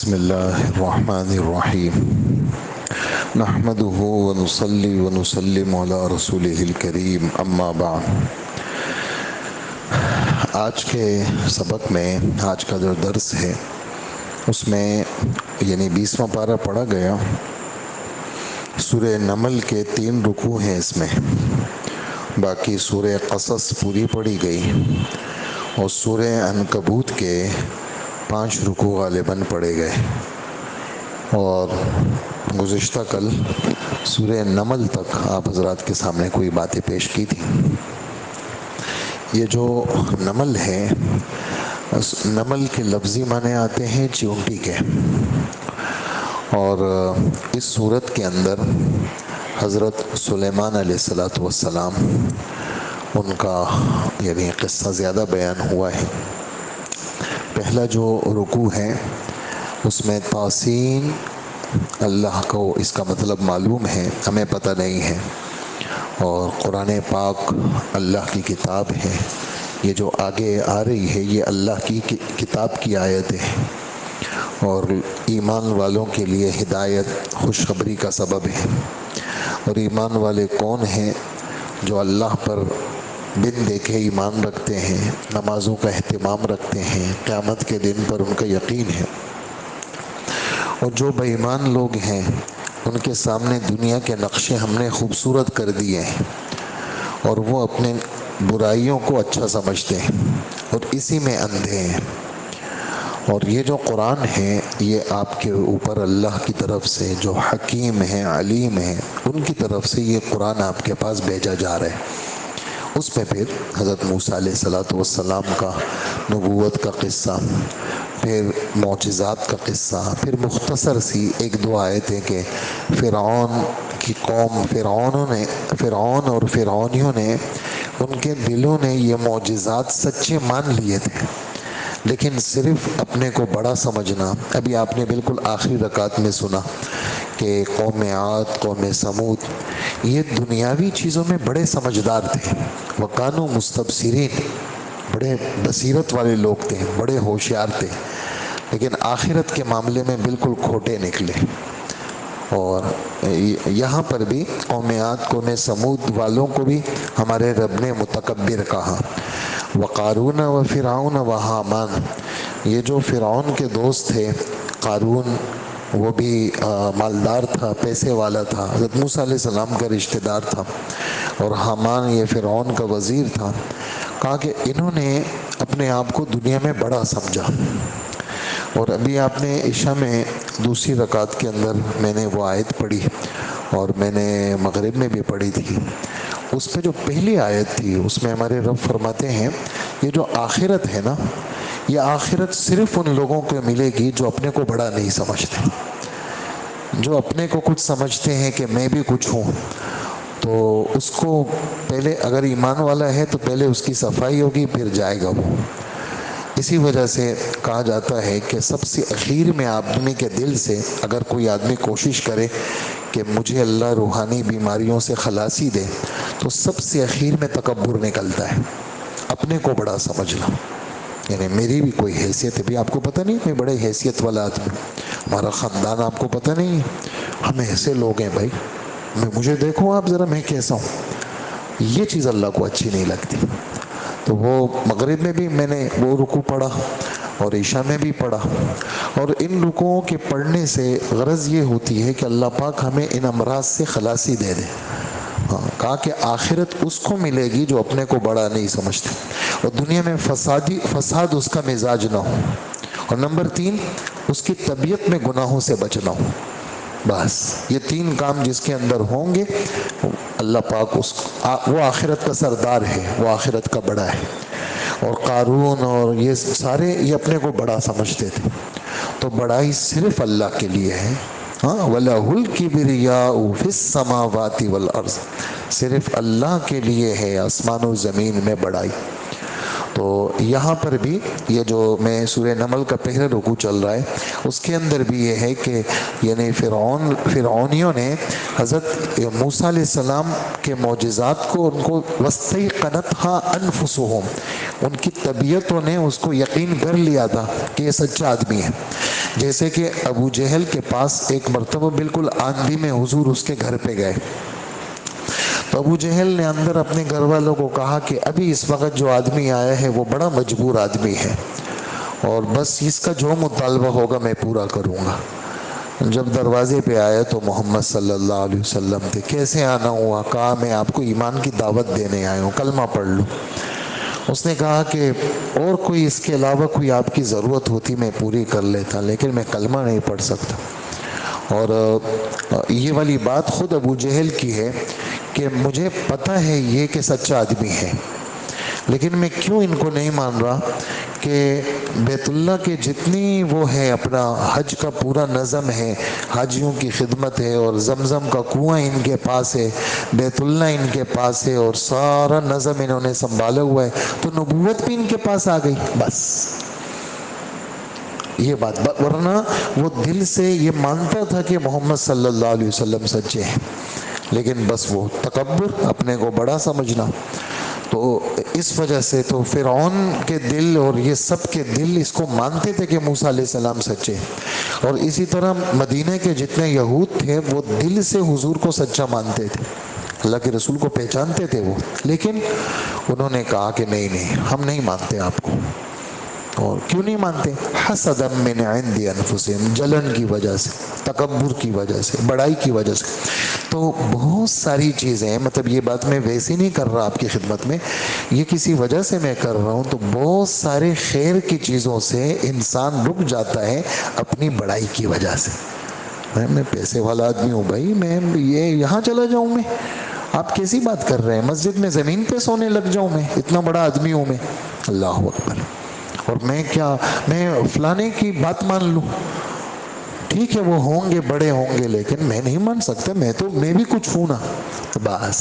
بسم اللہ الرحمن الرحیم نحمده ونصلي ونسلم على رسوله الکریم اما بعد۔ آج کے سبق میں آج کا جو درس ہے اس میں 20واں پارہ پڑھا گیا۔ سورہ نمل کے 3 رکوع ہیں اس میں، باقی سورہ قصص پوری پڑھی گئی اور سورہ عنکبوت کے 5 رکوع غالباً پڑھے گئے، اور گزشتہ کل سورہ نمل تک آپ حضرات کے سامنے کوئی باتیں پیش کی تھی۔ یہ جو نمل ہے، نمل کے لفظی معنی آتے ہیں چیونٹی کے، اور اس صورت کے اندر حضرت سلیمان علیہ السلام ان کا قصہ زیادہ بیان ہوا ہے۔ پہلا جو رکوع ہے اس میں تاسین، اللہ کو اس کا مطلب معلوم ہے، ہمیں پتہ نہیں ہے، اور قرآن پاک اللہ کی کتاب ہے۔ یہ جو آگے آ رہی ہے یہ اللہ کی کتاب کی آیت ہے، اور ایمان والوں کے لیے ہدایت، خوشخبری کا سبب ہے۔ اور ایمان والے کون ہیں؟ جو اللہ پر بن دیکھے ایمان رکھتے ہیں، نمازوں کا اہتمام رکھتے ہیں، قیامت کے دن پر ان کا یقین ہے۔ اور جو بے ایمان لوگ ہیں ان کے سامنے دنیا کے نقشے ہم نے خوبصورت کر دیے ہیں، اور وہ اپنے برائیوں کو اچھا سمجھتے ہیں اور اسی میں اندھے ہیں۔ اور یہ جو قرآن ہے یہ آپ کے اوپر اللہ کی طرف سے، جو حکیم ہیں، علیم ہیں، ان کی طرف سے یہ قرآن آپ کے پاس بھیجا جا رہا ہے۔ اس پہ پھر حضرت موسیٰ علیہ السلام کا نبوت کا قصہ، پھر معجزات کا قصہ، پھر مختصر سی 1-2 آیتیں کہ فرعون کی قوم، فرعون اور فرعونیوں نے، ان کے دلوں نے یہ معجزات سچے مان لیے تھے، لیکن صرف اپنے کو بڑا سمجھنا۔ ابھی آپ نے بالکل آخری رکعت میں سنا کہ قوم عاد، قوم سمود، یہ دنیاوی چیزوں میں بڑے سمجھدار تھے، وَكَانُوا مُسْتَبْصِرِينَ، بڑے بصیرت والے لوگ تھے، بڑے ہوشیار تھے، لیکن آخرت کے معاملے میں بالکل کھوٹے نکلے۔ اور یہاں پر بھی قوم عاد، قوم سمود والوں کو بھی ہمارے رب نے متکبر کہا۔ وَقَارُونَ وَفِرْعَوْنَ وَحَامَانَ، یہ جو فرعون کے دوست تھے، قارون وہ بھی مالدار تھا، پیسے والا تھا، حضرت موسیٰ علیہ السلام کا رشتہ دار تھا، اور حامان یہ فرعون کا وزیر تھا۔ کہا کہ انہوں نے اپنے آپ کو دنیا میں بڑا سمجھا۔ اور ابھی آپ نے عشاء میں دوسری رکعت کے اندر میں نے وہ آیت پڑھی، اور میں نے مغرب میں بھی پڑھی تھی۔ اس پہ جو پہلی آیت تھی اس میں ہمارے رب فرماتے ہیں یہ جو آخرت ہے نا، یہ آخرت صرف ان لوگوں کو ملے گی جو اپنے کو بڑا نہیں سمجھتے، جو اپنے کو کچھ سمجھتے ہیں کہ میں بھی کچھ ہوں۔ تو اس کو پہلے، اگر ایمان والا ہے تو پہلے اس کی صفائی ہوگی، پھر جائے گا وہ۔ اسی وجہ سے کہا جاتا ہے کہ سب سے اخیر میں آدمی کے دل سے اگر کوئی آدمی کوشش کرے کہ مجھے اللہ روحانی بیماریوں سے خلاصی دے، تو سب سے اخیر میں تکبر نکلتا ہے، اپنے کو بڑا سمجھنا، میری بھی کوئی حیثیت ہے۔ بھی آپ کو پتہ نہیں میں بڑے حیثیت والا آدمی، ہمارا خاندان آپ کو پتہ نہیں ہے، ہم ایسے لوگ ہیں بھائی، مجھے دیکھو آپ ذرا میں کیسا ہوں۔ یہ چیز اللہ کو اچھی نہیں لگتی۔ تو وہ مغرب میں بھی میں نے وہ رکوع پڑھا اور عشاء میں بھی پڑھا، اور ان رکوعوں کے پڑھنے سے غرض یہ ہوتی ہے کہ اللہ پاک ہمیں ان امراض سے خلاصی دے دے۔ کہا کہ آخرت اس کو ملے گی جو اپنے کو بڑا نہیں سمجھتے، اور دنیا میں فساد اس کا مزاج نہ ہو، اور نمبر 3 اس کی طبیعت میں گناہوں سے بچنا ہو۔ بس یہ 3 کام جس کے اندر ہوں گے، اللہ پاک وہ آخرت کا سردار ہے، وہ آخرت کا بڑا ہے۔ اور قارون اور یہ سارے یہ اپنے کو بڑا سمجھتے تھے، تو بڑائی صرف اللہ کے لیے ہے۔ وَلَهُ الْكِبْرِيَاءُ فِي السَّمَاوَاتِ وَالْأَرْضِ، صرف اللہ کے لیے ہے آسمان و زمین میں بڑائی۔ تو یہاں پر بھی یہ جو میں سورہ نمل کا پہلا رکوع چل رہا ہے اس کے اندر بھی یہ ہے کہ یعنی فرعونیوں نے حضرت موسیٰ علیہ السلام کے معجزات کو ان کو وَاسْتَيْقَنَتْهَا أَنفُسُهُمْ، ان کی طبیعتوں نے اس کو یقین کر لیا تھا کہ یہ سچا آدمی ہے. جیسے کہ ابو جہل کے پاس ایک مرتبہ بالکل آندھی میں حضور اس کے گھر پہ گئے، تو ابو جہل نے اندر اپنے گھر والوں کو کہا کہ ابھی اس وقت جو آدمی آیا ہے وہ بڑا مجبور آدمی ہے اور بس اس کا جو مطالبہ ہوگا میں پورا کروں گا. جب دروازے پہ آیا تو محمد صلی اللہ علیہ وسلم تھے. کیسے آنا ہوا؟ کہا میں آپ کو ایمان کی دعوت دینے آیا ہوں، کلمہ پڑھ لوں. اس نے کہا کہ اور کوئی اس کے علاوہ کوئی آپ کی ضرورت ہوتی میں پوری کر لیتا، لیکن میں کلمہ نہیں پڑھ سکتا. اور یہ والی بات خود ابو جہل کی ہے کہ مجھے پتہ ہے یہ کہ سچا آدمی ہے، لیکن میں کیوں ان کو نہیں مان رہا کہ بیت اللہ کے جتنی وہ ہے اپنا حج کا پورا نظم ہے، حاجیوں کی خدمت ہے، اور زمزم کا کنواں ان کے پاس ہے، بیت اللہ ان کے پاس ہے، اور سارا نظم انہوں نے سنبھالا ہوا ہے، تو نبوت بھی ان کے پاس آ گئی. بس یہ بات، ورنہ وہ دل سے یہ مانتا تھا کہ محمد صلی اللہ علیہ وسلم سچے ہیں، لیکن بس وہ تکبر، اپنے کو بڑا سمجھنا. تو اس وجہ سے تو فرعون کے دل اور یہ سب کے دل اس کو مانتے تھے کہ موسیٰ علیہ السلام سچے، اور اسی طرح مدینہ کے جتنے یہود تھے وہ دل سے حضور کو سچا مانتے تھے، اللہ کے رسول کو پہچانتے تھے وہ، لیکن انہوں نے کہا کہ نہیں ہم نہیں مانتے آپ کو. اور کیوں نہیں مانتے؟ حسدا من عند انفسہم، جلن کی وجہ سے، تکبر کی وجہ سے، بڑائی کی وجہ سے. تو بہت ساری چیزیں ہیں، مطلب یہ بات میں ویسی نہیں کر رہا آپ کی خدمت میں، یہ کسی وجہ سے میں کر رہا ہوں. تو بہت سارے خیر کی چیزوں سے انسان رک جاتا ہے اپنی بڑائی کی وجہ سے. میں پیسے والا آدمی ہوں بھائی، میں یہ یہاں چلا جاؤں، میں آپ کیسی بات کر رہے ہیں؟ مسجد میں زمین پہ سونے لگ جاؤں، میں اتنا بڑا آدمی ہوں میں. اللہ اکبر. اور میں کیا، میں فلانے کی بات مان لوں؟ ٹھیک ہے وہ ہوں گے، بڑے ہوں گے، لیکن میں نہیں مان سکتا، میں بھی کچھ ہوں نا. تو بس،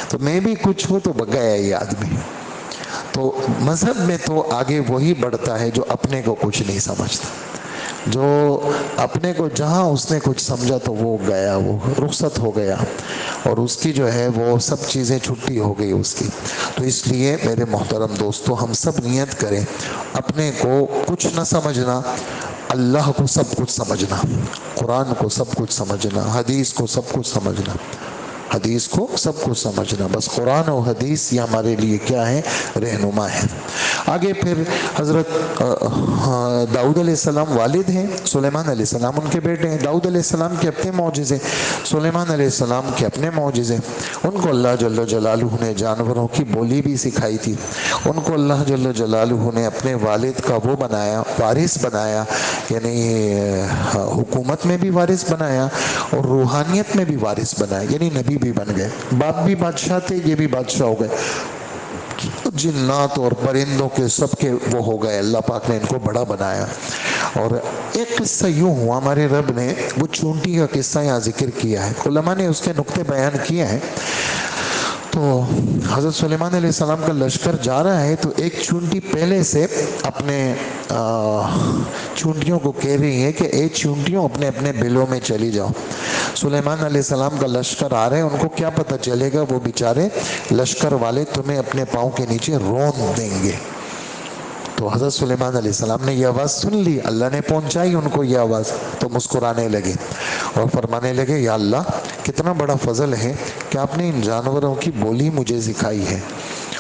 تو میں بھی کچھ ہوں تو گیا یہ آدمی. تو مذہب میں تو آگے وہی بڑھتا ہے جو اپنے کو کچھ نہیں سمجھتا، جو اپنے کو جہاں اس نے کچھ سمجھا تو وہ گیا، وہ رخصت ہو گیا، اور اس کی جو ہے وہ سب چیزیں چھٹی ہو گئی اس کی. تو اس لیے میرے محترم دوستو، ہم سب نیت کریں اپنے کو کچھ نہ سمجھنا، اللہ کو سب کچھ سمجھنا، قرآن کو سب کچھ سمجھنا، حدیث کو سب کچھ سمجھنا، حدیث کو سب کچھ سمجھنا. بس قرآن و حدیث یہ ہمارے لیے کیا ہے؟ رہنما ہے. آگے پھر حضرت داؤد علیہ السلام والد ہیں، سلیمان علیہ السلام ان کے بیٹے ہیں. داؤد علیہ السلام کے اپنے معجزے، سلیمان علیہ السلام کے اپنے معجزے. ان کو اللہ جل جلالہ نے جانوروں کی بولی بھی سکھائی تھی. ان کو اللہ جل جلالہ نے اپنے والد کا وہ بنایا، وارث بنایا، یعنی حکومت میں بھی وارث بنایا اور روحانیت میں بھی وارث بنایا، یعنی نبی بھی بن گئے. باپ بھی بادشاہ تھے، یہ بھی بادشاہ ہو گئے. جنات اور پرندوں کے سب کے وہ ہو گئے، اللہ پاک نے ان کو بڑا بنایا. اور ایک قصہ یوں ہوا، ہمارے رب نے وہ چونٹی کا قصہ یہاں ذکر کیا ہے، علماء نے اس کے نقطے بیان کیے ہیں. تو حضرت سلیمان علیہ السلام کا لشکر جا رہا ہے، تو ایک چونٹی پہلے سے اپنے چونٹیوں کو کہہ رہی ہے کہ اے چونٹیوں اپنے اپنے بلوں میں چلی جاؤ. سلیمان علیہ السلام کا لشکر آ رہے ہیں، ان کو کیا پتہ چلے گا، وہ بیچارے لشکر والے تمہیں اپنے پاؤں کے نیچے رون دیں گے. تو حضرت سلیمان علیہ السلام نے یہ آواز سن لی، اللہ نے پہنچائی ان کو یہ آواز، تو مسکرانے لگے اور فرمانے لگے یا اللہ کتنا بڑا فضل ہے کہ آپ نے ان جانوروں کی بولی مجھے سکھائی ہے،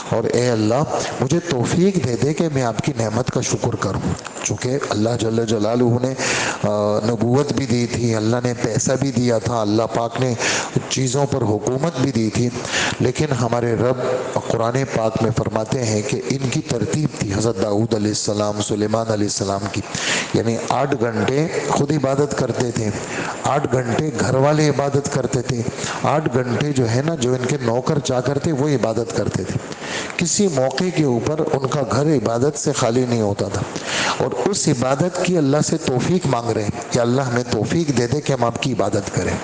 اور اے اللہ مجھے توفیق دے دے کہ میں آپ کی نعمت کا شکر کروں. چونکہ اللہ جل جلالہ نے نبوت بھی دی تھی، اللہ نے پیسہ بھی دیا تھا، اللہ پاک نے چیزوں پر حکومت بھی دی تھی، لیکن ہمارے رب قرآن پاک میں فرماتے ہیں کہ ان کی ترتیب تھی حضرت داؤد علیہ السلام، سلیمان علیہ السلام کی، یعنی 8 گھنٹے خود عبادت کرتے تھے، 8 گھنٹے گھر والے عبادت کرتے تھے، 8 گھنٹے جو ہے نا جو ان کے نوکر چاکر تھے وہ عبادت کرتے تھے. کسی موقع کے اوپر ان کا گھر عبادت سے خالی نہیں ہوتا تھا، اور اس عبادت کی اللہ سے توفیق مانگ رہے ہیں کہ اللہ ہمیں توفیق دے دے کہ ہم آپ کی عبادت کریں.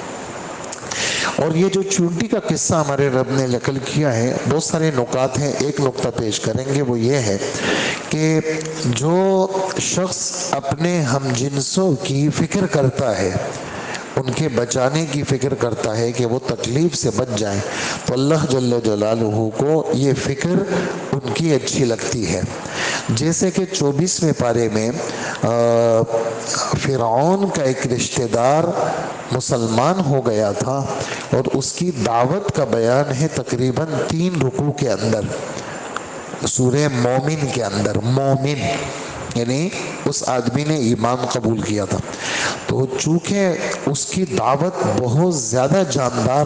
اور یہ جو چونٹی کا قصہ ہمارے رب نے نقل کیا ہے، بہت سارے نکات ہیں، ایک نقطہ پیش کریں گے، وہ یہ ہے کہ جو شخص اپنے ہم جنسوں کی فکر کرتا ہے، ان کے بچانے کی فکر کرتا ہے کہ وہ تکلیف سے بچ جائیں، تو اللہ جل جلالہ کو یہ فکر ان کی اچھی لگتی ہے۔ جیسے کہ 24ویں پارے میں فرعون کا ایک رشتہ دار مسلمان ہو گیا تھا، اور اس کی دعوت کا بیان ہے تقریباً 3 رکوع کے اندر، سورہ مومن کے اندر۔ مومن یعنی اس آدمی نے ایمان قبول کیا تھا، تو چونکہ اس کی دعوت بہت زیادہ جاندار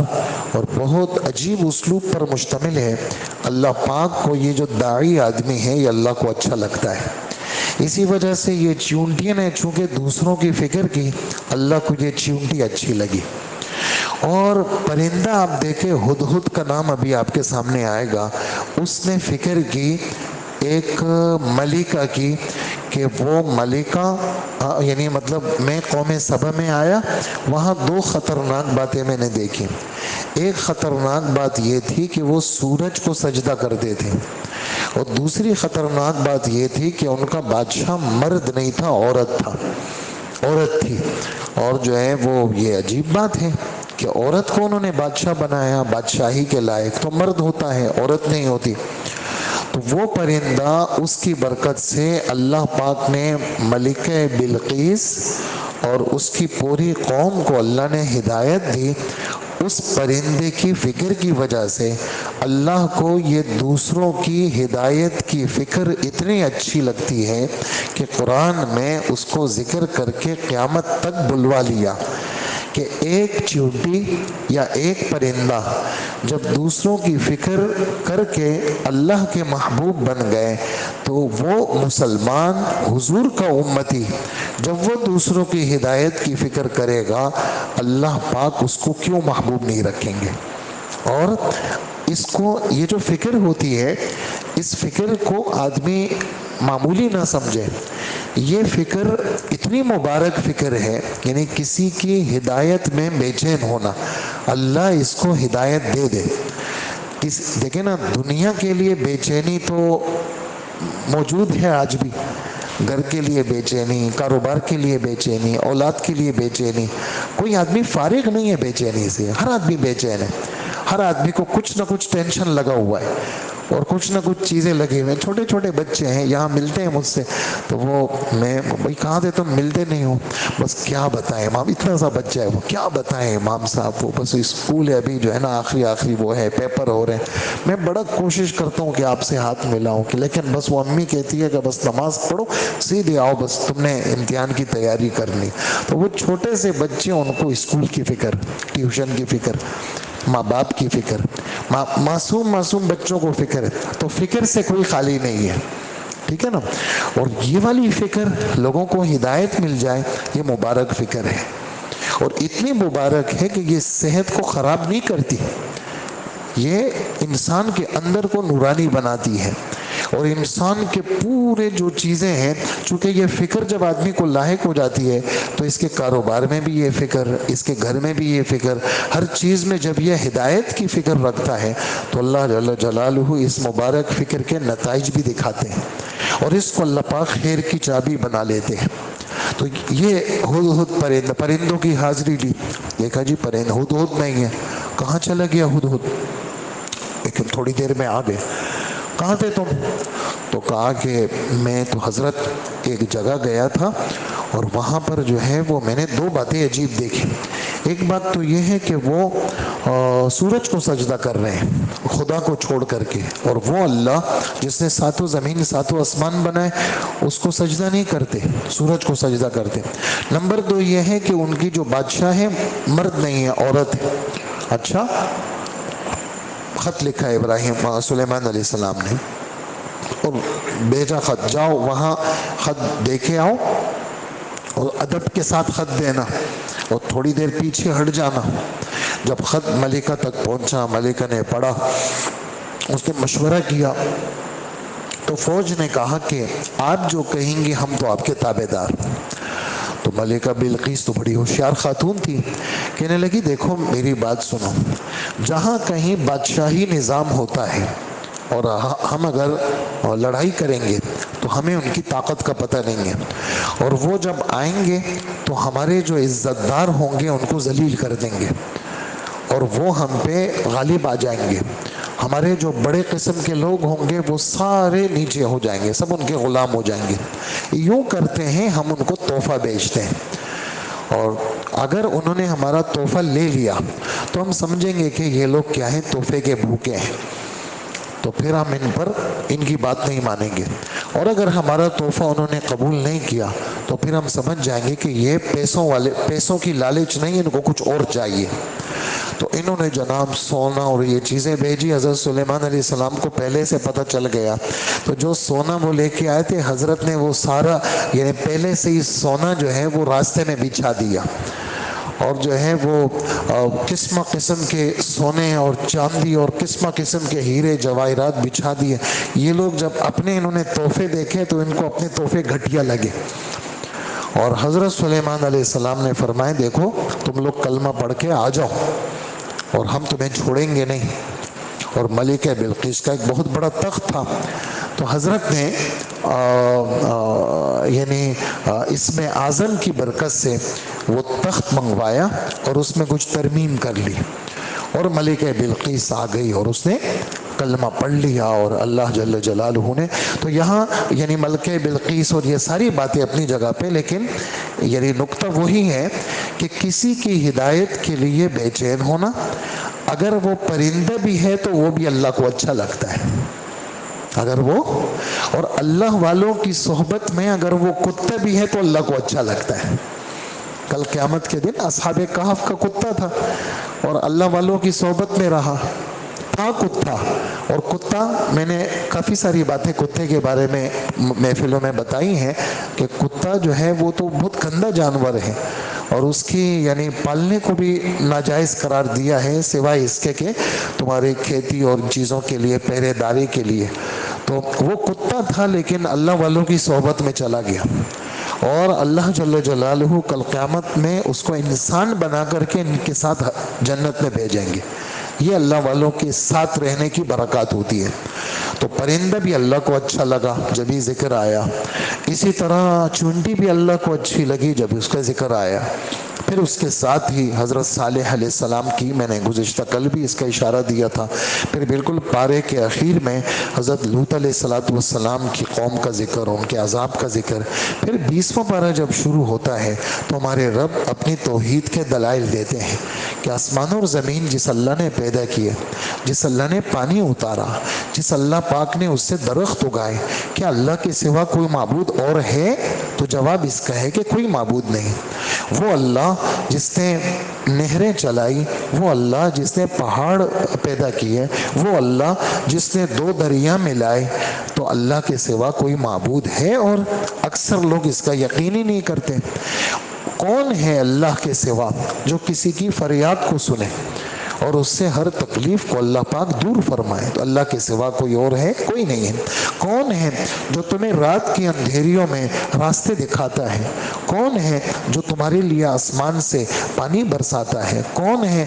اور بہت عجیب اسلوب پر مشتمل ہے، اللہ پاک کو یہ جو داعی آدمی ہے یہ اللہ کو اچھا لگتا ہے۔ اسی وجہ سے یہ چونٹی نے چونکہ دوسروں کی فکر کی، اللہ کو یہ چونٹی اچھی لگی۔ اور پرندہ آپ دیکھیں، ہدہد کا نام ابھی آپ کے سامنے آئے گا، اس نے فکر کی ایک ملکہ کی کہ وہ ملکہ یعنی مطلب میں قوم سبا میں آیا، وہاں 2 خطرناک باتیں میں نے دیکھی۔ ایک خطرناک بات یہ تھی کہ وہ سورج کو سجدہ کرتے تھے، اور دوسری خطرناک بات یہ تھی کہ ان کا بادشاہ مرد نہیں تھا، عورت تھا، عورت تھی۔ اور جو ہے وہ یہ عجیب بات ہے کہ عورت کو انہوں نے بادشاہ بنایا، بادشاہی کے لائق تو مرد ہوتا ہے، عورت نہیں ہوتی۔ تو وہ پرندہ، اس کی برکت سے اللہ پاک نے ملکہ بلقیس اور اس کی پوری قوم کو اللہ نے ہدایت دی۔ اس پرندے کی فکر کی وجہ سے اللہ کو یہ دوسروں کی ہدایت کی فکر اتنی اچھی لگتی ہے کہ قرآن میں اس کو ذکر کر کے قیامت تک بلوا لیا کہ ایک چیونٹی یا ایک پرندہ جب دوسروں کی فکر کر کے اللہ کے محبوب بن گئے، تو وہ مسلمان حضور کا امتی جب وہ دوسروں کی ہدایت کی فکر کرے گا، اللہ پاک اس کو کیوں محبوب نہیں رکھیں گے۔ اور اس کو یہ جو فکر ہوتی ہے، اس فکر کو آدمی معمولی نہ سمجھے، یہ فکر اتنی مبارک فکر ہے، یعنی کسی کی ہدایت میں بے چین ہونا، اللہ اس کو ہدایت دے دے۔ دیکھیں نا، دنیا کے لیے بے چینی تو موجود ہے آج بھی، گھر کے لیے بے چینی، کاروبار کے لیے بے چینی، اولاد کے لیے بے چینی، کوئی آدمی فارغ نہیں ہے بے چینی سے، ہر آدمی بے چین ہے، ہر آدمی کو کچھ نہ کچھ ٹینشن لگا ہوا ہے اور کچھ نہ کچھ چیزیں لگی ہوئے ہیں۔ چھوٹے چھوٹے بچے ہیں، یہاں ملتے ہیں مجھ سے تو وہ میں بھائی کہاں تھے تم، ملتے نہیں ہو، بس کیا بتائیں امام، اتنا سا بچہ ہے وہ، کیا بتائیں امام صاحب، وہ بس اسکول ہے ابھی جو ہے نا، آخری وہ ہے، پیپر ہو رہے ہیں، میں بڑا کوشش کرتا ہوں کہ آپ سے ہاتھ ملاؤں کہ، لیکن بس وہ امی کہتی ہے کہ بس نماز پڑھو سیدھے آؤ، بس تم نے امتحان کی تیاری کرنی۔ تو وہ چھوٹے سے بچے، ان کو اسکول کی فکر، ٹیوشن کی فکر، ماں باپ کی فکر، معصوم بچوں کو فکر ہے، تو فکر سے کوئی خالی نہیں ہے، ٹھیک ہے نا۔ اور یہ والی فکر لوگوں کو ہدایت مل جائے، یہ مبارک فکر ہے، اور اتنی مبارک ہے کہ یہ صحت کو خراب نہیں کرتی، یہ انسان کے اندر کو نورانی بناتی ہے، اور انسان کے پورے جو چیزیں ہیں، چونکہ یہ فکر جب آدمی کو لاحق ہو جاتی ہے تو اس کے کاروبار میں بھی یہ فکر، اس کے گھر میں بھی یہ فکر، ہر چیز میں جب یہ ہدایت کی فکر رکھتا ہے تو اللہ جل جلالہ اس مبارک فکر کے نتائج بھی دکھاتے ہیں، اور اس کو اللہ پاک خیر کی چابی بنا لیتے ہیں۔ تو یہ ہدہد پرندوں کی حاضری لی، دیکھا جی ہدہد نہیں ہے، کہاں چلا گیا ہدہد، لیکن تھوڑی دیر میں آ گئے، کہاں تھے تم؟ تو کہا کہ میں تو حضرت ایک جگہ گیا تھا، اور وہاں پر جو ہے وہ میں نے 2 باتیں عجیب دیکھی۔ ایک بات تو یہ ہے کہ وہ سورج کو سجدہ کر رہے ہیں خدا کو چھوڑ کر کے، اور وہ اللہ جس نے 7 زمین 7 آسمان بنائے اس کو سجدہ نہیں کرتے، سورج کو سجدہ کرتے۔ نمبر 2 یہ ہے کہ ان کی جو بادشاہ ہے مرد نہیں ہے، عورت ہے۔ اچھا، خط لکھا ہے ابراہیم سلیمان علیہ السلام نے، اور بھیجا خط، جاؤ وہاں خط دے کے آؤ، اور ادب کے ساتھ خط دینا، اور تھوڑی دیر پیچھے ہٹ جانا۔ جب خط ملکہ تک پہنچا، ملکہ نے پڑھا، اس نے مشورہ کیا، تو فوج نے کہا کہ آپ جو کہیں گے ہم تو آپ کے تابع دار۔ تو ملکہ بلقیس تو بڑی ہوشیار خاتون تھی، کہنے لگی دیکھو میری بات سنو، جہاں کہیں بادشاہی نظام ہوتا ہے اور ہم اگر لڑائی کریں گے تو ہمیں ان کی طاقت کا پتہ نہیں ہے، اور وہ جب آئیں گے تو ہمارے جو عزت دار ہوں گے ان کو ذلیل کر دیں گے اور وہ ہم پہ غالب آ جائیں گے، ہمارے جو بڑے قسم کے لوگ ہوں گے وہ سارے نیچے ہو جائیں گے، سب ان کے غلام ہو جائیں گے۔ یوں کرتے ہیں ہم ان کو تحفہ بیچتے ہیں، اور اگر انہوں نے ہمارا تحفہ لے لیا تو ہم سمجھیں گے کہ یہ لوگ کیا ہیں، تحفے کے بھوکے ہیں، تو پھر ہم ان کی بات نہیں مانیں گے، اور اگر ہمارا تحفہ انہوں نے قبول نہیں کیا تو پھر ہم سمجھ جائیں گے کہ یہ پیسوں کی لالچ نہیں، ان کو کچھ اور چاہیے۔ تو انہوں نے جناب سونا اور یہ چیزیں بھیجی، حضرت سلیمان علیہ السلام کو پہلے سے پتہ چل گیا، تو جو سونا وہ لے کے آئے تھے حضرت نے وہ سارا یعنی پہلے سے ہی سونا جو ہے وہ راستے میں بچھا دیا، اور جو ہے وہ قسم قسم کے سونے اور چاندی اور قسم قسم کے ہیرے جواہرات بچھا دیے۔ یہ لوگ جب انہوں نے تحفے دیکھے تو ان کو اپنے تحفے گھٹیا لگے، اور حضرت سلیمان علیہ السلام نے فرمایا دیکھو تم لوگ کلمہ پڑھ کے آ جاؤ اور ہم تمہیں چھوڑیں گے نہیں۔ اور ملکہ بلقیس کا ایک بہت بڑا تخت تھا، تو حضرت نے اسم اعظم کی برکت سے وہ تخت منگوایا اور اس میں کچھ ترمیم کر لی، اور ملکہ بلقیس آ گئی اور اس نے کلمہ پڑھ لیا، اور اللہ جل جلالہ نے تو یہاں ملکہ بلقیس اور یہ ساری باتیں اپنی جگہ پہ، لیکن نقطہ وہی ہے کہ کسی کی ہدایت کے لیے بے چین ہونا، اگر وہ پرندہ بھی ہے تو وہ بھی اللہ کو اچھا لگتا ہے، اگر وہ اور اللہ والوں کی صحبت میں اگر وہ کتا بھی ہے تو اللہ کو اچھا لگتا ہے۔ کل قیامت کے دن اصحاب کہف کا کتا تھا اور اللہ والوں کی صحبت میں رہا تھا کتا، اور کتا میں نے کافی ساری باتیں کتے کے بارے میں محفلوں میں بتائی ہیں کہ کتا جو ہے وہ تو بہت گندا جانور ہے، اور اس کی پالنے کو بھی ناجائز قرار دیا ہے، سوائے اس کے کہ تمہاری کھیتی اور چیزوں کے لیے پہرے داری کے لیے۔ تو وہ کتا تھا لیکن اللہ والوں کی صحبت میں چلا گیا، اور اللہ جل جلالہ کل قیامت میں اس کو انسان بنا کر کے ان کے ساتھ جنت میں بھیجیں گے۔ یہ اللہ والوں کے ساتھ رہنے کی برکات ہوتی ہے۔ تو پرندہ بھی اللہ کو اچھا لگا جب ہی ذکر آیا، اسی طرح چونٹی بھی اللہ کو اچھی لگی جب اس کا ذکر آیا۔ پھر اس کے ساتھ ہی حضرت صالح علیہ السلام کی میں نے گزشتہ کل بھی اس کا اشارہ دیا تھا، پھر بالکل پارے کے اخیر میں حضرت لوط علیہ السلام کی قوم کا ذکر، ان کے عذاب کا ذکر۔ پھر 20واں پارہ جب شروع ہوتا ہے تو ہمارے رب اپنی توحید کے دلائل دیتے ہیں کہ آسمان اور زمین جس اللہ نے پیدا کیے، جس اللہ نے پانی اتارا، جس اللہ پاک نے اس سے درخت اگائے، کیا اللہ کے سوا کوئی معبود اور ہے؟ تو جواب اس کا ہے کہ کوئی معبود نہیں۔ وہ اللہ جس نے نہریں چلائی، وہ اللہ جس نے پہاڑ پیدا کیے، وہ اللہ جس نے 2 دریا ملائے، تو اللہ کے سوا کوئی معبود ہے؟ اور اکثر لوگ اس کا یقین ہی نہیں کرتے۔ کون ہے اللہ کے سوا جو کسی کی فریاد کو سنے اور اس سے ہر تکلیف کو اللہ پاک دور فرمائے؟ تو اللہ کے سوا کوئی اور ہے؟ کوئی نہیں ہے۔ کون ہے جو تمہیں رات کی اندھیریوں میں راستے دکھاتا ہے؟ کون ہے جو تمہارے لیے آسمان سے پانی برساتا ہے؟ کون ہے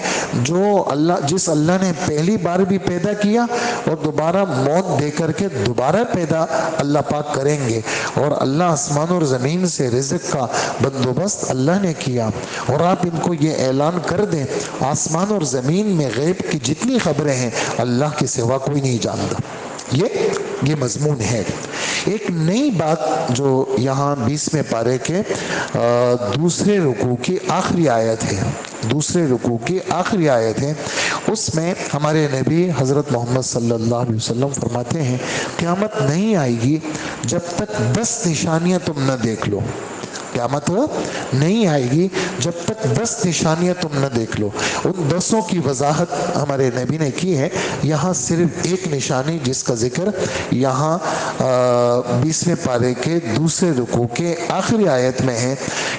جس اللہ نے پہلی بار بھی پیدا کیا اور دوبارہ موت دے کر کے دوبارہ پیدا اللہ پاک کریں گے؟ اور اللہ آسمان اور زمین سے رزق کا بندوبست اللہ نے کیا، اور آپ ان کو یہ اعلان کر دیں آسمان اور زمین میں غیب کی جتنی خبریں ہیں اللہ کے سوا کوئی نہیں جانتا۔ یہ مضمون ہے۔ ایک نئی بات جو یہاں 20ویں پارے کے دوسرے رکوع کی آخری آیت ہے، اس میں ہمارے نبی حضرت محمد صلی اللہ علیہ وسلم فرماتے ہیں قیامت نہیں آئے گی جب تک 10 نشانیاں تم نہ دیکھ لو۔ قیامت نہیں آئے گی جب تک 10 نشانیاں تم نہ دیکھ لو۔ ان 10 کی وضاحت ہمارے نبی نے کی ہے۔ یہاں صرف ایک نشانی جس کا ذکر یہاں 20ویں پارے کے دوسرے رکوع کے آخری آیت میں ہے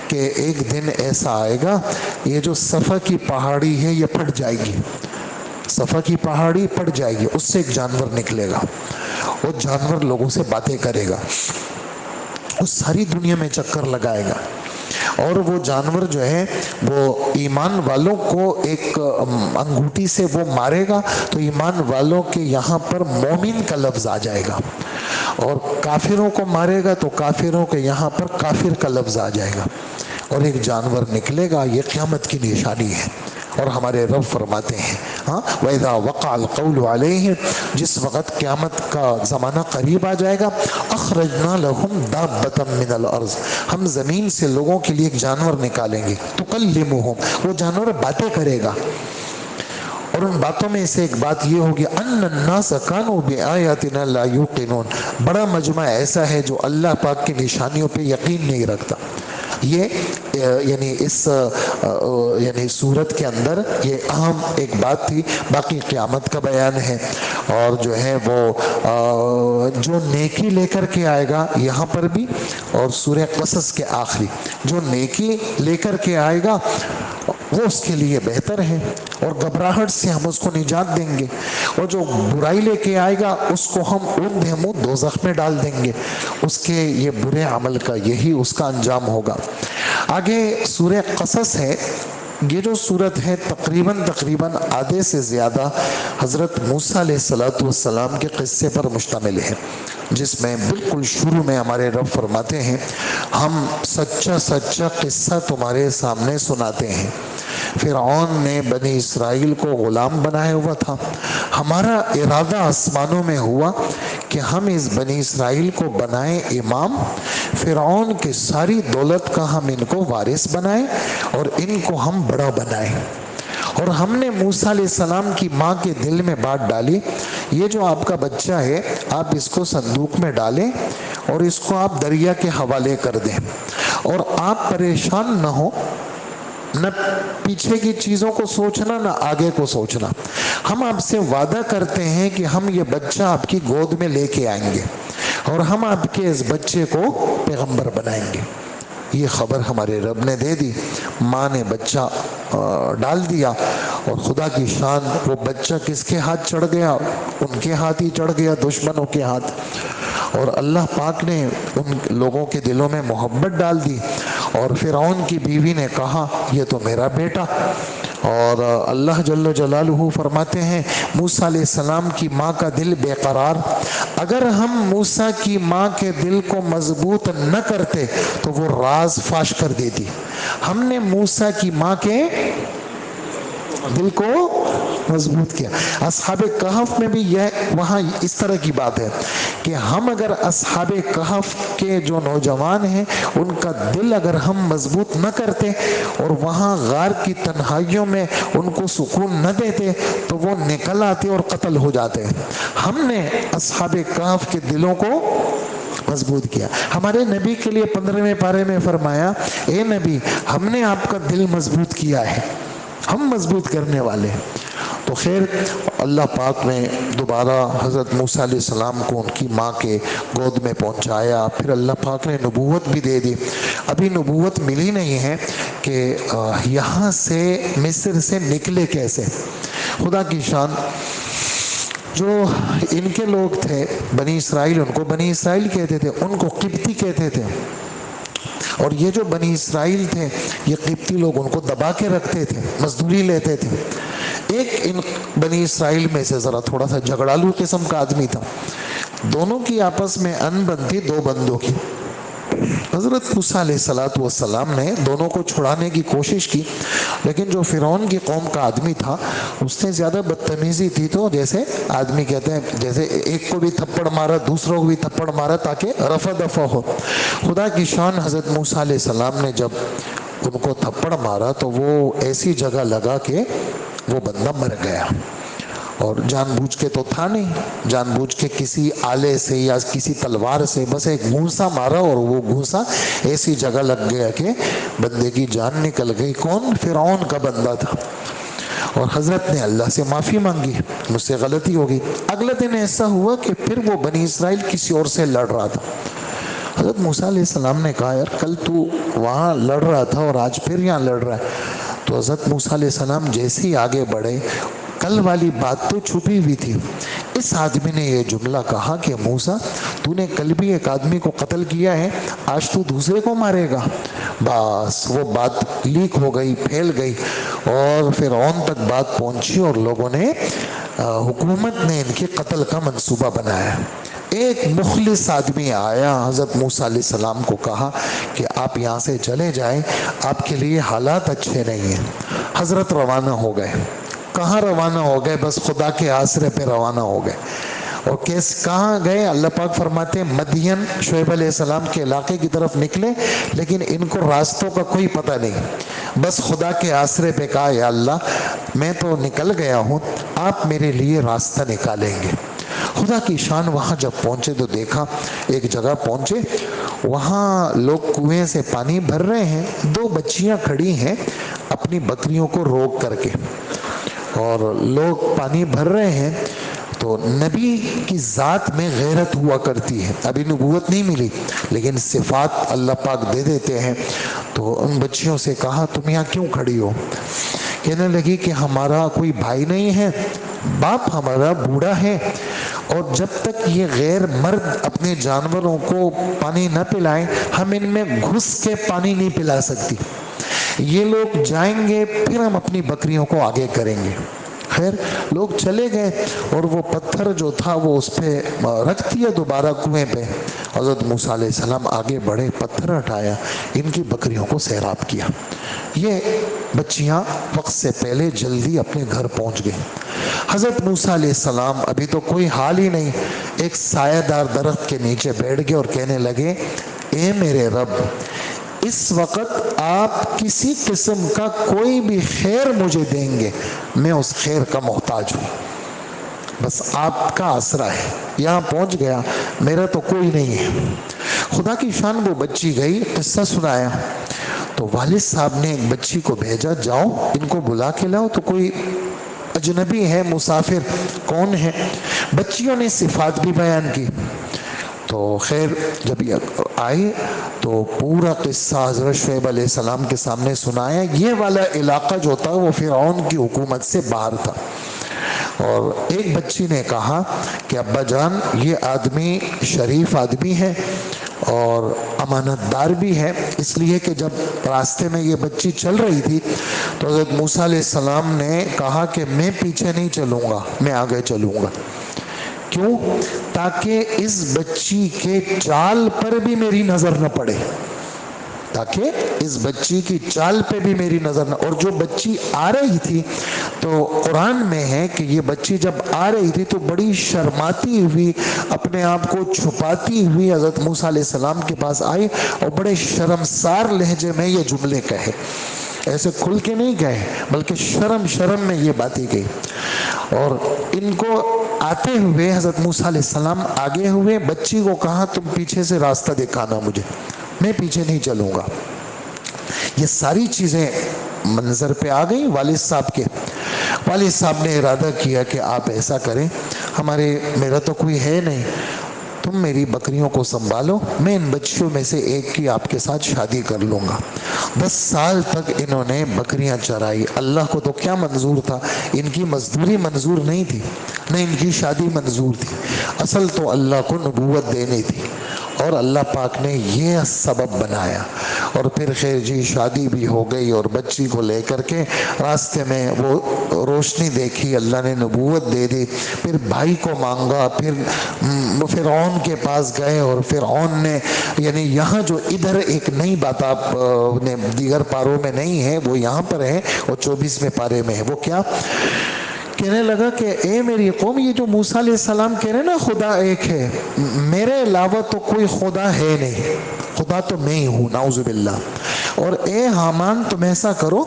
کہ ایک دن ایسا آئے گا، یہ جو صفا کی پہاڑی ہے یہ پھٹ جائے گی، صفا کی پہاڑی پھٹ جائے گی، اس سے ایک جانور نکلے گا، وہ جانور لوگوں سے باتیں کرے گا، وہ ساری دنیا میں چکر لگائے گا، اور وہ جانور جو ہے وہ ایمان والوں کو ایک انگوٹھی سے وہ مارے گا تو ایمان والوں کے یہاں پر مومن کا لفظ آ جائے گا، اور کافروں کو مارے گا تو کافروں کے یہاں پر کافر کا لفظ آ جائے گا، اور ایک جانور نکلے گا۔ یہ قیامت کی نشانی ہے۔ اور ہمارے رب فرماتے ہیں ہاں وَإِذَا وَقَعَ الْقَوْلُ عَلَيْهِمْ، جس وقت قیامت کا زمانہ قریب آ جائے گا، أَخْرَجْنَا لَهُمْ دَابَّةً مِّنَ الْأَرْضِ، ہم زمین سے لوگوں کے لیے ایک جانور نکالیں گے، تُكَلِّمُهُمْ، وہ جانور باتیں کرے گا، اور ان باتوں میں سے ایک بات یہ ہوگی ان الناس کانوا بآیاتنا لا یوقنون، بڑا مجمع ایسا ہے جو اللہ پاک کی نشانیوں پہ یقین نہیں رکھتا۔ یہ یعنی اس یعنی سورت کے اندر یہ اہم ایک بات تھی، باقی قیامت کا بیان ہے، اور جو ہے وہ جو نیکی لے کر کے آئے گا یہاں پر بھی، اور سورہ قصص کے آخری جو نیکی لے کر کے آئے گا وہ اس کے لیے بہتر ہے، اور گھبراہٹ سے ہم اس کو نجات دیں گے، اور جو برائی لے کے آئے گا اس کو ہم اوندھے منہ دوزخ میں ڈال دیں گے، اس کے یہ برے عمل کا یہی اس کا انجام ہوگا۔ آگے سورہ قصص ہے، یہ جو سورت ہے تقریباً آدھے سے زیادہ حضرت موسیٰ علیہ السلام کے قصے پر مشتمل ہے، جس میں بالکل شروع میں ہمارے رب فرماتے ہیں ہم سچا قصہ تمہارے سامنے سناتے ہیں۔ فرعون نے بنی اسرائیل کو غلام بنایا ہوا تھا، ہمارا ارادہ آسمانوں میں ہوا کہ ہم اس بنی اسرائیل کو بنائیں امام، فرعون کے ساری دولت کا ہم ان کو وارث بنائیں اور ان کو ہم بڑا بنائیں۔ اور ہم نے موسیٰ علیہ السلام کی ماں کے دل میں بات ڈالی، یہ جو آپ کا بچہ ہے آپ اس کو صندوق میں ڈالیں اور اس کو آپ دریا کے حوالے کر دیں، اور آپ پریشان نہ ہو، نہ پیچھے کی چیزوں کو سوچنا نہ آگے کو سوچنا، ہم آپ سے وعدہ کرتے ہیں کہ ہم یہ بچہ آپ کی گود میں لے کے آئیں گے اور ہم آپ کے اس بچے کو پیغمبر بنائیں گے۔ یہ خبر ہمارے رب نے دے دی، ماں نے بچہ ڈال دیا، اور خدا کی شان وہ بچہ کس کے ہاتھ چڑھ گیا؟ ان کے ہاتھ ہی چڑھ گیا، دشمنوں کے ہاتھ، اور اللہ پاک نے ان لوگوں کے دلوں میں محبت ڈال دی، اور فرعون کی بیوی نے کہا یہ تو میرا بیٹا، اور اللہ جل جلالہ فرماتے ہیں موسیٰ علیہ السلام کی ماں کا دل بے قرار، اگر ہم موسیٰ کی ماں کے دل کو مضبوط نہ کرتے تو وہ راز فاش کر دیتی۔ ہم نے موسیٰ کی ماں کے دل کو مضبوط کیا۔ اصحاب کہف میں بھی یہ وہاں اس طرح کی بات ہے کہ ہم اگر اصحاب کہف کے جو نوجوان ہیں ان کا دل اگر ہم مضبوط نہ کرتے اور وہاں غار کی تنہائیوں میں ان کو سکون نہ دیتے تو وہ نکل آتے اور قتل ہو جاتے۔ ہم نے اصحاب کہف کے دلوں کو مضبوط کیا۔ ہمارے نبی کے لیے 15ویں پارے میں فرمایا اے نبی ہم نے آپ کا دل مضبوط کیا ہے، ہم مضبوط کرنے والے۔ تو خیر اللہ پاک نے دوبارہ حضرت موسیٰ علیہ السلام کو ان کی ماں کے گود میں پہنچایا، پھر اللہ پاک نے نبوت بھی دے دی۔ ابھی نبوت ملی نہیں ہے کہ یہاں سے مصر سے نکلے کیسے۔ خدا کی شان، جو ان کے لوگ تھے بنی اسرائیل، ان کو بنی اسرائیل کہتے تھے، ان کو قبطی کہتے تھے، اور یہ جو بنی اسرائیل تھے یہ قبطی لوگ ان کو دبا کے رکھتے تھے، مزدوری لیتے تھے۔ ایک ان بنی اسرائیل میں سے ذرا تھوڑا سا جھگڑالو قسم کا آدمی تھا، دونوں کی آپس میں انبن تھی، دو بندوں کی۔ حضرت موسیٰ علیہ السلام نے دونوں کو چھڑانے کی کوشش کی، لیکن جو فرعون کی قوم کا آدمی تھا اس نے زیادہ بدتمیزی تھی، تو جیسے آدمی کہتے ہیں جیسے ایک کو بھی تھپڑ مارا دوسروں کو بھی تھپڑ مارا تاکہ رفع دفع ہو۔ خدا کی شان، حضرت موسیٰ علیہ السلام نے جب ان کو تھپڑ مارا تو وہ ایسی جگہ لگا کہ وہ بندہ مر گیا، اور جان بوجھ کے تو تھا نہیں، جان بوجھ کے کسی آلے سے یا کسی تلوار سے بس ایک گھونسا مارا اور وہ گھونسا ایسی جگہ لگ گیا کہ بندے کی جان نکل گئی۔ کون؟ فرعون کا بندہ تھا، اور حضرت نے اللہ سے معافی مانگی، مجھ سے غلطی ہوگی۔ اگلے دن ایسا ہوا کہ پھر وہ بنی اسرائیل کسی اور سے لڑ رہا تھا۔ حضرت موسیٰ علیہ السلام نے کہا یار کل تو وہاں لڑ رہا تھا اور آج پھر یہاں لڑ رہا ہے۔ تو حضرت موسیٰ علیہ السلام جیسے ہی آگے بڑھے، کل والی بات تو چھپی ہوئی تھی، اس آدمی نے یہ جملہ کہا کہ موسیٰ تو نے کل بھی ایک آدمی کو قتل کیا ہے، آج تو دوسرے کو مارے گا۔ بس وہ بات لیک ہو گئی، پھیل گئی، اور فرعون تک بات پہنچی اور لوگوں نے حکومت نے ان کے قتل کا منصوبہ بنایا۔ ایک مخلص آدمی آیا، حضرت موسیٰ علیہ السلام کو کہا کہ آپ یہاں سے چلے جائیں، آپ کے لیے حالات اچھے نہیں ہیں۔ حضرت روانہ ہو گئے۔ کہاں روانہ ہو گئے؟ بس خدا کے آسرے پہ روانہ ہو گئے۔ اور کہاں گئے؟ اللہ پاک فرماتے ہیں مدین، شعیب علیہ السلام کے علاقے کی طرف نکلے، لیکن ان کو راستوں کا کوئی پتہ نہیں۔ بس خدا کے آسرے پہ کہا یا اللہ میں تو نکل گیا ہوں، آپ میرے لیے راستہ نکالیں گے۔ خدا کی شان، وہاں جب پہنچے تو دیکھا ایک جگہ پہنچے، وہاں لوگ کنویں سے پانی بھر رہے ہیں، دو بچیاں کھڑی ہیں اپنی بکریوں کو روک کر کے، اور لوگ پانی بھر رہے ہیں۔ تو نبی کی ذات میں غیرت ہوا کرتی ہے، ابھی نبوت نہیں ملی لیکن صفات اللہ پاک دے دیتے ہیں۔ تو ان بچیوں سے کہا تم یہاں کیوں کھڑی ہو؟ کہنے لگی کہ ہمارا کوئی بھائی نہیں ہے، باپ ہمارا بوڑھا ہے، اور جب تک یہ غیر مرد اپنے جانوروں کو پانی نہ پلائیں ہم ان میں گھس کے پانی نہیں پلا سکتی۔ یہ لوگ جائیں گے پھر ہم اپنی بکریوں کو آگے کریں گے۔ خیر لوگ چلے گئے اور وہ پتھر جو تھا وہ اس پہ رکھ دیا دوبارہ کنویں پہ۔ حضرت موسیٰ علیہ السلام آگے بڑھے، پتھر ہٹایا، ان کی بکریوں کو سیراب کیا۔ یہ بچیاں وقت سے پہلے جلدی اپنے گھر پہنچ گئی۔ حضرت موسیٰ علیہ السلام ابھی تو کوئی حال ہی نہیں، ایک سایہ دار درخت کے نیچے بیٹھ گئے اور کہنے لگے اے میرے رب، اس وقت آپ کسی قسم کا کوئی بھی خیر مجھے دیں گے، میں اس خیر کا محتاج ہوں، بس آپ کا آسرا ہے۔ یہاں پہنچ گیا، میرا تو کوئی نہیں ہے۔ خدا کی شان، وہ بچی گئی، قصہ سنایا تو والد صاحب نے ایک بچی کو بھیجا، جاؤ ان کو بلا کے لاؤ، تو کوئی اجنبی ہے، مسافر، کون ہے؟ بچیوں نے صفات بھی بیان کی۔ تو خیر جب یہ آئے تو پورا قصہ حضرت شعیب علیہ السلام کے سامنے سنایا۔ یہ والا علاقہ جو تھا وہ فرعون کی حکومت سے باہر تھا، اور ایک بچی نے کہا کہ ابا جان یہ آدمی شریف آدمی ہے اور امانت دار بھی ہے، اس لیے کہ جب راستے میں یہ بچی چل رہی تھی تو حضرت موسیٰ علیہ السلام نے کہا کہ میں پیچھے نہیں چلوں گا، میں آگے چلوں گا۔ کیوں؟ تاکہ اس بچی کے چال پر بھی میری نظر نہ پڑے، تاکہ اس بچی کی چال پہ بھی میری نظر نہ۔ اور جو بچی آ رہی تھی تو قرآن میں ہے کہ یہ بچی جب آ رہی تھی تو بڑی شرماتی ہوئی، اپنے آپ کو چھپاتی ہوئی حضرت موسیٰ علیہ السلام کے پاس آئی اور بڑے شرمسار لہجے میں یہ جملے کہے، ایسے کھل کے نہیں کہے بلکہ شرم میں یہ باتیں کہی۔ اور ان کو آتے ہوئے حضرت موسیٰ علیہ السلام آگے ہوئے، بچی کو کہا تم پیچھے سے راستہ دکھانا مجھے، میں پیچھے نہیں چلوں گا۔ یہ ساری چیزیں منظر پہ آ گئی والد صاحب کے۔ والد صاحب نے ارادہ کیا کہ آپ ایسا کریں، میرا تو کوئی ہے نہیں، تم میری بکریوں کو سنبھالو، میں ان بچیوں میں سے ایک کی آپ کے ساتھ شادی کر لوں گا۔ 10 سال تک انہوں نے بکریاں چرائی۔ اللہ کو تو کیا منظور تھا، ان کی مزدوری منظور نہیں تھی، نہ ان کی شادی منظور تھی، اصل تو اللہ کو نبوت دینی تھی، اور اللہ پاک نے یہ سبب بنایا۔ اور پھر خیر جی شادی بھی ہو گئی، اور بچی کو لے کر کے راستے میں وہ روشنی دیکھی، اللہ نے نبوت دے دی۔ پھر بھائی کو مانگا، پھر فرعون کے پاس گئے، اور فرعون نے یعنی یہاں جو ادھر ایک نئی بات آپ نے دیگر پاروں میں نہیں ہے، وہ یہاں پر ہے اور 24ویں پارے میں ہے۔ وہ کیا کہنے لگا کہ اے میری قوم، یہ جو موسیٰ علیہ السلام کہہ رہے نا خدا ایک ہے، میرے علاوہ تو کوئی خدا ہے نہیں، خدا تو میں ہی ہوں، نعوذ باللہ۔ اور اے حامان تم ایسا کرو،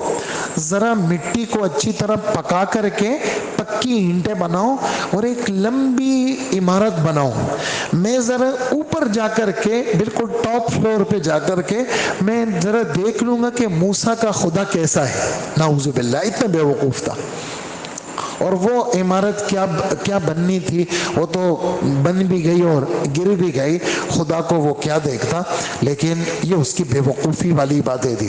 ذرا مٹی کو اچھی طرح پکا کر کے پکی اینٹیں بناؤ اور ایک لمبی عمارت بناؤ، میں ذرا اوپر جا کر کے بالکل ٹاپ فلور پہ جا کر کے میں ذرا دیکھ لوں گا کہ موسیٰ کا خدا کیسا ہے۔ نعوذ باللہ، اتنا بے وقوف تھا۔ اور وہ عمارت کیا بننی تھی، وہ تو بن بھی گئی اور گر بھی گئی، خدا کو وہ کیا دیکھتا، لیکن یہ اس کی بے وقوفی والی باتیں تھی۔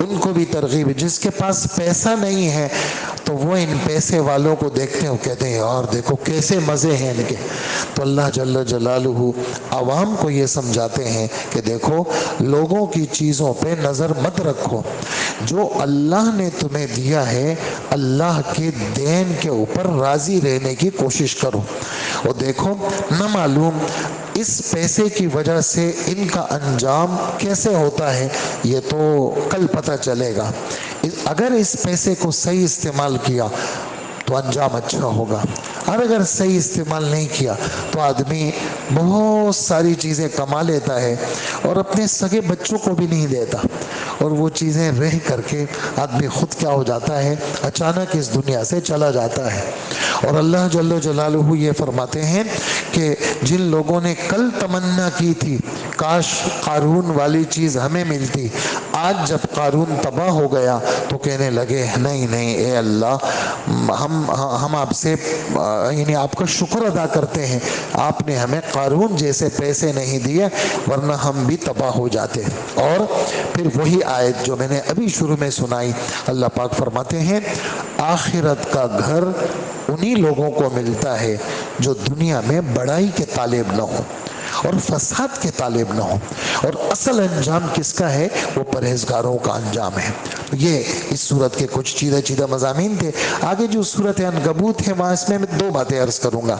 ان کو بھی ترغیب ہے. جس کے پاس پیسہ نہیں ہے تو وہ ان پیسے والوں کو دیکھتے ہیں، کہتے ہیں یار دیکھو کیسے مزے ہیں ان کے. تو اللہ جل جلالہ عوام کو یہ سمجھاتے ہیں کہ دیکھو لوگوں کی چیزوں پہ نظر مت رکھو، جو اللہ نے تمہیں دیا ہے اللہ کے دین کے اوپر راضی رہنے کی کوشش کرو. اور دیکھو نہ معلوم اس پیسے کی وجہ سے ان کا انجام کیسے ہوتا ہے، یہ تو کل پتہ چلے گا. اگر اس پیسے کو صحیح استعمال کیا تو انجام اچھا ہوگا، اور اگر صحیح استعمال نہیں کیا تو آدمی بہت ساری چیزیں کما لیتا ہے اور اپنے سگے بچوں کو بھی نہیں دیتا، اور وہ چیزیں رہ کر کے آدمی خود کیا ہو جاتا ہے، اچانک اس دنیا سے چلا جاتا ہے. اور اللہ جل جلالہ یہ فرماتے ہیں کہ جن لوگوں نے کل تمنا کی تھی کاش قارون والی چیز ہمیں ملتی، آج جب قارون تباہ ہو گیا تو کہنے لگے نہیں نہیں اے اللہ ہم آپ سے یعنی آپ کا شکر ادا کرتے ہیں، آپ نے ہمیں قارون جیسے پیسے نہیں دیے ورنہ ہم بھی تباہ ہو جاتے. اور پھر وہی آیت جو میں نے ابھی شروع میں سنائی، اللہ پاک فرماتے ہیں آخرت کا گھر انہی لوگوں کو ملتا ہے جو دنیا میں بڑائی کے طالب نہ ہو اور فساد کے طالب نہ ہو، اور اصل انجام کس کا ہے، وہ پرہیزگاروں کا انجام ہے. یہ اس صورت کے کچھ چیدہ مضامین تھے. آگے جو صورت عنکبوت ہے وہاں اس میں دو باتیں عرض کروں گا.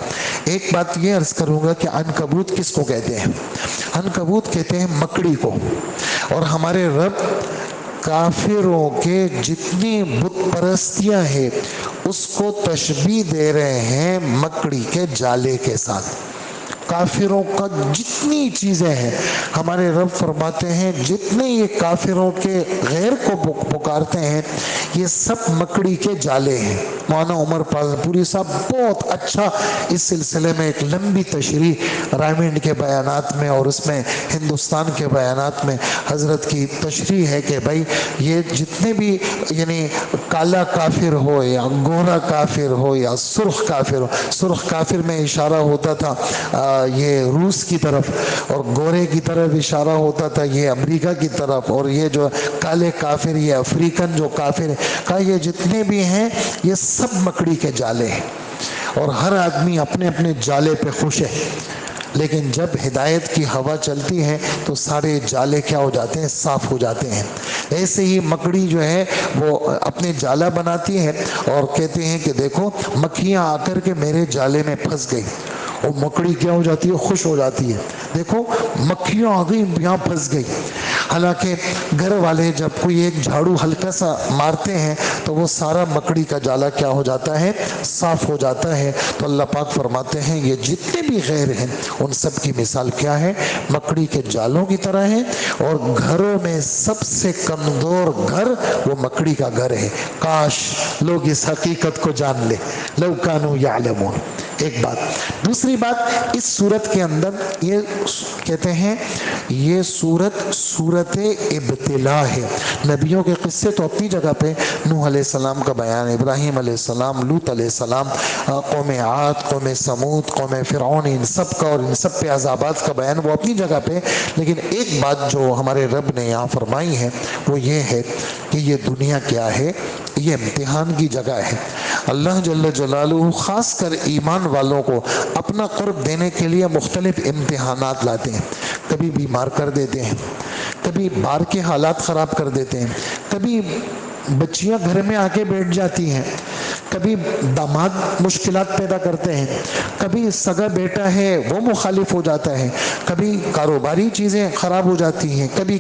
ایک بات یہ عرض کروں گا کہ عنکبوت کس کو کہتے ہیں. عنکبوت کہتے ہیں مکڑی کو، اور ہمارے رب کافروں کے جتنی بت پرستیاں ہیں اس کو تشبیہ دے رہے ہیں مکڑی کے جالے کے ساتھ. کافروں کا جتنی چیزیں ہیں ہمارے رب فرماتے ہیں جتنے یہ کافروں کے غیر کو پکارتے ہیں یہ سب مکڑی کے جالے ہیں. مولانا عمر پوری صاحب بہت اچھا اس سلسلے میں ایک لمبی تشریح رائمنڈ کے بیانات میں اور اس میں ہندوستان کے بیانات میں حضرت کی تشریح ہے کہ بھائی یہ جتنے بھی یعنی کالا کافر ہو یا گورا کافر ہو یا سرخ کافر ہو، سرخ کافر میں اشارہ ہوتا تھا یہ روس کی طرف، اور گورے کی طرف اشارہ ہوتا تھا یہ امریکہ کی طرف، اور یہ جو کالے کافر یہ افریقن جو کافر ہے کہا یہ جتنے بھی ہیں یہ سب مکڑی کے جالے ہیں، اور ہر آدمی اپنے اپنے جالے پہ خوش ہے. لیکن جب ہدایت کی ہوا چلتی ہے تو سارے جالے کیا ہو جاتے ہیں، صاف ہو جاتے ہیں. ایسے ہی مکڑی جو ہے وہ اپنے جالا بناتی ہے اور کہتے ہیں کہ دیکھو مکھیاں آ کر کے میرے جالے میں پھنس گئی، اور مکڑی کیا ہو جاتی ہے، خوش ہو جاتی ہے، دیکھو مکھیاں آ گئی یہاں پھنس گئی. حالانکہ گھر والے جب کوئی ایک جھاڑو ہلکا سا مارتے ہیں تو وہ سارا مکڑی کا جالا کیا ہو جاتا ہے، صاف ہو جاتا ہے. تو اللہ پاک فرماتے ہیں یہ جتنے بھی غیر ہیں ان سب کی مثال کیا ہے، مکڑی کے جالوں کی طرح ہے، اور گھروں میں سب سے کمزور گھر وہ مکڑی کا گھر ہے. کاش لوگ اس حقیقت کو جان لے، لو کانوا یعلمون. ایک بات. دوسری بات اس صورت کے اندر یہ کہتے ہیں یہ صورت ابتلا ہے. نبیوں کے قصے تو اپنی جگہ پہ، نوح علیہ السلام کا بیان، ابراہیم علیہ السلام، لوط علیہ السلام، قوم عاد، قوم سمود، قوم فرعون، ان سب کا اور ان سب پہ عذابات کا بیان وہ اپنی جگہ پہ. لیکن ایک بات جو ہمارے رب نے یہاں فرمائی ہے وہ یہ ہے کہ یہ دنیا کیا ہے، یہ امتحان کی جگہ ہے. اللہ جل جلالہ خاص کر ایمان والوں کو اپنا قرب دینے کے لیے مختلف امتحانات لاتے ہیں. کبھی بیمار کر دیتے ہیں، کبھی بار کے حالات خراب کر دیتے ہیں، کبھی بچیاں گھر میں آ کے بیٹھ جاتی ہیں، کبھی داماد مشکلات پیدا کرتے ہیں، کبھی سگا بیٹا ہے وہ مخالف ہو جاتا ہے، کبھی کاروباری چیزیں خراب ہو جاتی ہیں، کبھی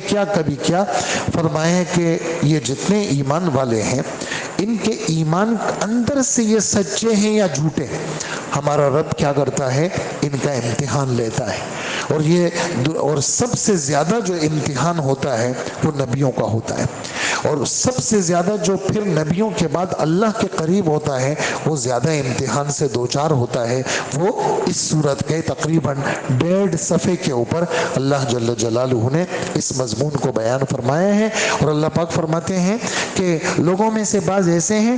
کیا. فرمایا کہ یہ جتنے ایمان والے ہیں ان کے ایمان اندر سے یہ سچے ہیں یا جھوٹے، ہمارا رب کیا کرتا ہے، ان کا امتحان لیتا ہے. اور سب سے زیادہ جو امتحان ہوتا ہے وہ نبیوں کا ہوتا ہے، اور سب سے زیادہ جو پھر نبیوں کے بعد اللہ کے قریب ہوتا ہے وہ زیادہ امتحان سے دوچار ہوتا ہے. وہ اس صورت کے تقریباً 1.5 صفحے کے اوپر اللہ جل جلالہ نے اس مضمون کو بیان فرمایا ہے. اور اللہ پاک فرماتے ہیں کہ لوگوں میں سے بعض ایسے ہیں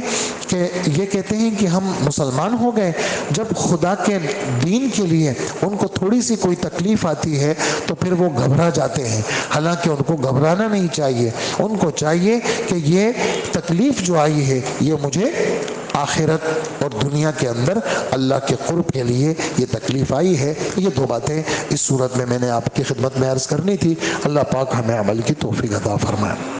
کہ یہ کہتے ہیں کہ ہم مسلمان ہو گئے، جب خدا کے دین کے لیے ان کو تھوڑی سی کوئی تکلیف آتی ہے تو پھر وہ گھبرا جاتے ہیں، حالانکہ ان کو گھبرانا نہیں چاہیے، ان کو چاہیے کہ یہ تکلیف جو آئی ہے یہ مجھے آخرت اور دنیا کے اندر اللہ کے قرب کے لیے یہ تکلیف آئی ہے۔ یہ دو باتیں اس صورت میں نے آپ کی خدمت میں عرض کرنی تھی۔ اللہ پاک ہمیں عمل کی توفیق عطا فرمائے۔